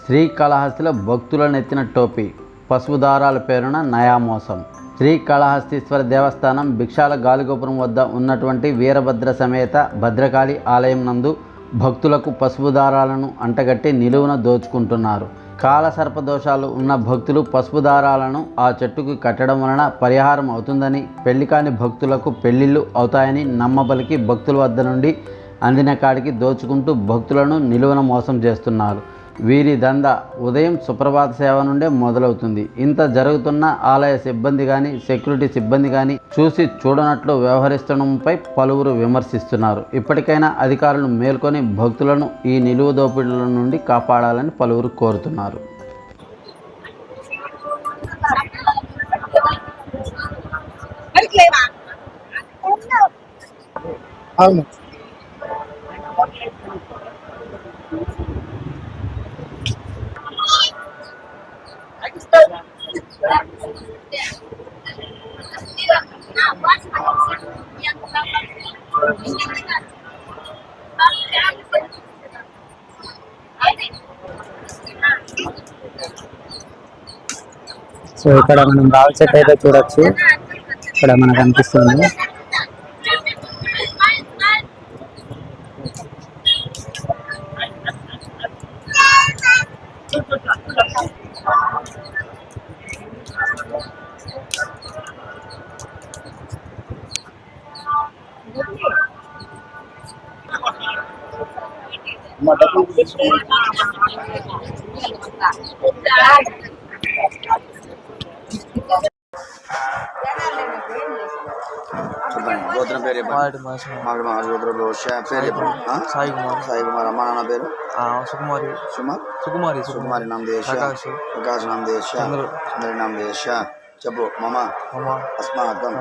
శ్రీకాళహస్తిలో భక్తులను ఎత్తిన టోపీ, పసుపు దారాల పేరున నయామోసం. శ్రీకాళహస్తీశ్వర దేవస్థానం భిక్షాల గాలిగోపురం వద్ద ఉన్నటువంటి వీరభద్ర సమేత భద్రకాళి ఆలయం నందు భక్తులకు పసుపు దారాలను అంటగట్టి నిలువున దోచుకుంటున్నారు. కాలసర్ప దోషాలు ఉన్న భక్తులు పసుపు దారాలను ఆ చెట్టుకు కట్టడం వలన పరిహారం అవుతుందని, పెళ్లి కాని భక్తులకు పెళ్లిళ్ళు అవుతాయని నమ్మబలికి భక్తుల వద్ద నుండి అందిన కాడికి దోచుకుంటూ భక్తులను నిలువున మోసం చేస్తున్నారు. వీరి దందా ఉదయం సుప్రభాత సేవ నుండే మొదలవుతుంది. ఇంత జరుగుతున్న ఆలయ సిబ్బంది కానీ, సెక్యూరిటీ సిబ్బంది కానీ చూసి చూడనట్లు వ్యవహరిస్తుండడంపై పలువురు విమర్శిస్తున్నారు. ఇప్పటికైనా అధికారులు మేల్కొని భక్తులను ఈ నిలువు దోపిడీల నుండి కాపాడాలని పలువురు కోరుతున్నారు. అవును. సో ఇక్కడ మనం రావి చెట్టు అయితే చూడొచ్చు. ఇక్కడ మనకు అనిపిస్తుంది. సాయి కుమార్. అమ్మ నాన్న పేరు సుకుమారి నామ దేశ, ప్రకాశ్ నామ దేశ, చంద్ర నామ దేశ. చెప్పు. మమ అస్మాకం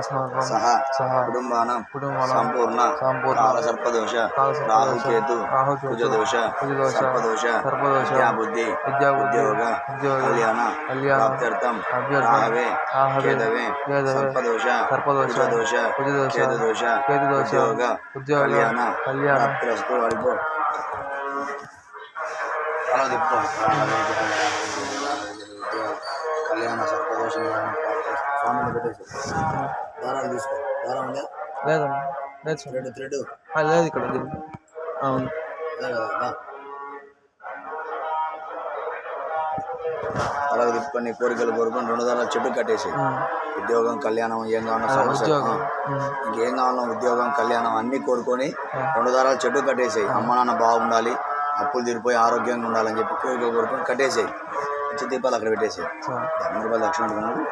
సహ కుటుంబానం సంపూర్ణ కాలసర్పదోష రాహుకేతు కుజదోష సర్పదోష విద్యాబుద్ధి ఉద్యోగ కళ్యాణ ప్రాప్త్యర్థం రాహవే కేతవే సర్పదోష కుజదోష కేతుదోష ఉద్యోగ కళ్యాణ ప్రాప్తిరస్తు. అడుగు అలా తిప్పు. కళ్యాణ సర్పదోష స్వామిని పెట్టేసి దారాలు తీసుకో. దారం ఉందా? లేదమ్మా. థ్రెడ్ లేదు ఇక్కడ. అవును. అలాగే తిప్పుకొని కోరికలు కోరుకొని 2 దారాలు చెట్టు కట్టేసి ఉద్యోగం కళ్యాణం ఏం కావాలో సమస్య ఇంకేం కావాలో ఉద్యోగం కళ్యాణం అన్నీ కోరుకొని 2 దారాలు చెట్టు కట్టేసాయి. అమ్మ నాన్న బాగుండాలి, అప్పులు తీరిపోయి ఆరోగ్యంగా ఉండాలని చెప్పి కోరికలు కోరుకొని కట్టేసాయి. మంచి దీపాలు అక్కడ పెట్టేసాయి. 100 రూపాయలు దక్షిణ పెట్టుకున్నాడు.